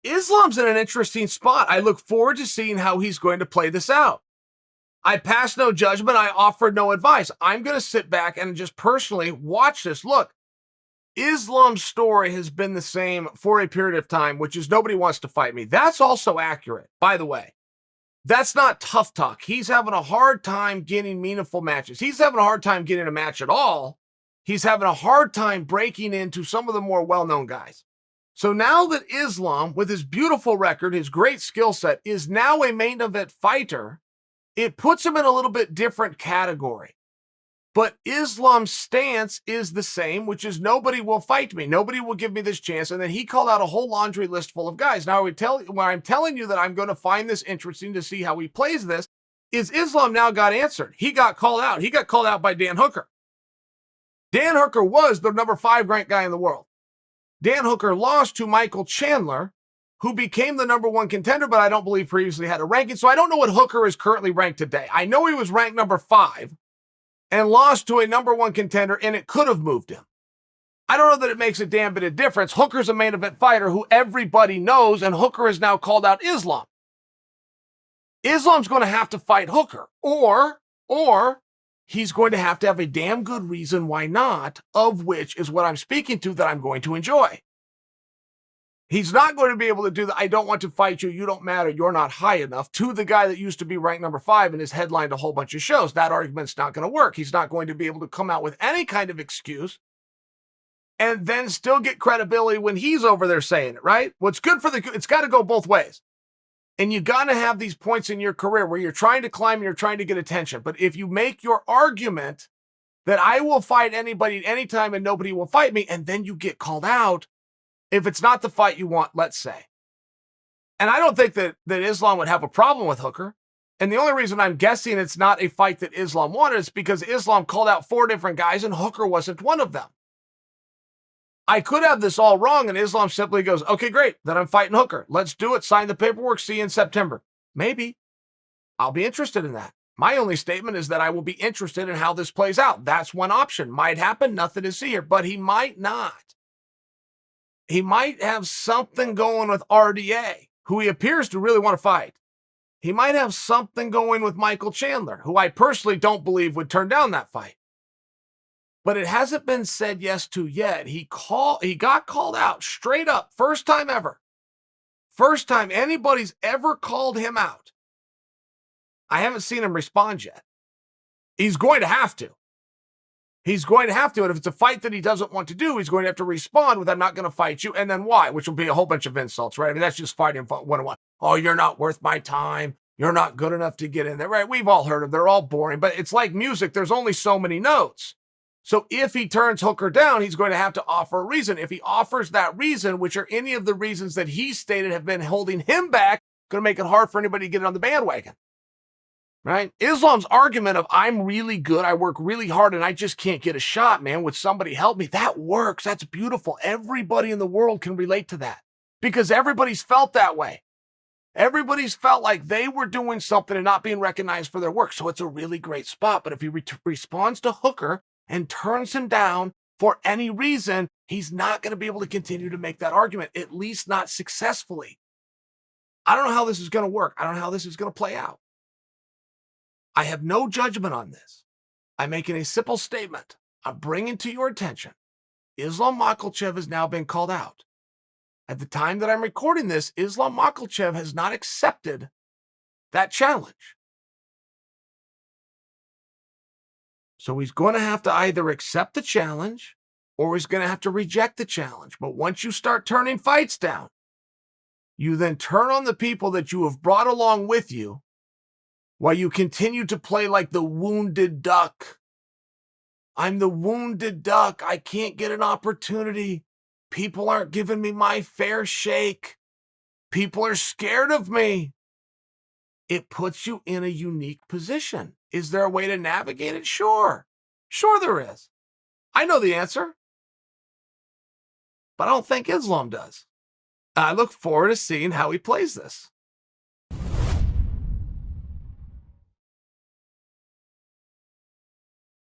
Islam's in an interesting spot. I look forward to seeing how he's going to play this out. I pass no judgment. I offer no advice. I'm going to sit back and just personally watch this. Look, Islam's story has been the same for a period of time, which is nobody wants to fight me. That's also accurate, by the way. That's not tough talk. He's having a hard time getting meaningful matches. He's having a hard time getting a match at all. He's having a hard time breaking into some of the more well-known guys. So now that Islam, with his beautiful record, his great skill set, is now a main event fighter, it puts him in a little bit different category. But Islam's stance is the same, which is nobody will fight me. Nobody will give me this chance. And then he called out a whole laundry list full of guys. Now, where I'm telling you that I'm going to find this interesting to see how he plays this is Islam now got answered. He got called out. He got called out by Dan Hooker. Dan Hooker was the number 5 ranked guy in the world. Dan Hooker lost to Michael Chandler, who became the number 1 contender, but I don't believe previously had a ranking. So I don't know what Hooker is currently ranked today. I know he was ranked number 5. And lost to a number 1 contender, and it could have moved him. I don't know that it makes a damn bit of difference. Hooker's a main event fighter who everybody knows, and Hooker has now called out Islam. Islam's going to have to fight Hooker, or he's going to have a damn good reason why not, of which is what I'm speaking to that I'm going to enjoy. He's not going to be able to do the, I don't want to fight you, you don't matter, you're not high enough, to the guy that used to be ranked number 5 and has headlined a whole bunch of shows. That argument's not going to work. He's not going to be able to come out with any kind of excuse and then still get credibility when he's over there saying it, right? What's good for it's got to go both ways. And you got to have these points in your career where you're trying to climb and you're trying to get attention. But if you make your argument that I will fight anybody at any time and nobody will fight me, and then you get called out, if it's not the fight you want, let's say. And I don't think that Islam would have a problem with Hooker. And the only reason I'm guessing it's not a fight that Islam wanted is because Islam called out 4 different guys and Hooker wasn't one of them. I could have this all wrong and Islam simply goes, okay, great, then I'm fighting Hooker. Let's do it. Sign the paperwork. See you in September. Maybe. I'll be interested in that. My only statement is that I will be interested in how this plays out. That's one option. Might happen. Nothing to see here. But he might not. He might have something going with RDA, who he appears to really want to fight. He might have something going with Michael Chandler, who I personally don't believe would turn down that fight. But it hasn't been said yes to yet. He got called out straight up. First time ever. First time anybody's ever called him out. I haven't seen him respond yet. He's going to have to. He's going to have to, and if it's a fight that he doesn't want to do, he's going to have to respond with, I'm not going to fight you, and then why? Which will be a whole bunch of insults, right? I mean, that's just fighting one-on-one. Oh, you're not worth my time. You're not good enough to get in there, right? We've all heard them. They're all boring, but it's like music. There's only so many notes. So if he turns Hooker down, he's going to have to offer a reason. If he offers that reason, which are any of the reasons that he stated have been holding him back, going to make it hard for anybody to get on the bandwagon. Right? Islam's argument of I'm really good, I work really hard, and I just can't get a shot, man. Would somebody help me? That works. That's beautiful. Everybody in the world can relate to that because everybody's felt that way. Everybody's felt like they were doing something and not being recognized for their work. So it's a really great spot. But if he responds to Hooker and turns him down for any reason, he's not going to be able to continue to make that argument, at least not successfully. I don't know how this is going to work. I don't know how this is going to play out. I have no judgment on this. I'm making a simple statement. I'm bringing to your attention. Islam Makhachev has now been called out. At the time that I'm recording this, Islam Makhachev has not accepted that challenge. So he's going to have to either accept the challenge or he's going to have to reject the challenge. But once you start turning fights down, you then turn on the people that you have brought along with you while you continue to play like the wounded duck. I'm the wounded duck. I can't get an opportunity. People aren't giving me my fair shake. People are scared of me. It puts you in a unique position. Is there a way to navigate it? Sure. Sure there is. I know the answer. But I don't think Islam does. I look forward to seeing how he plays this.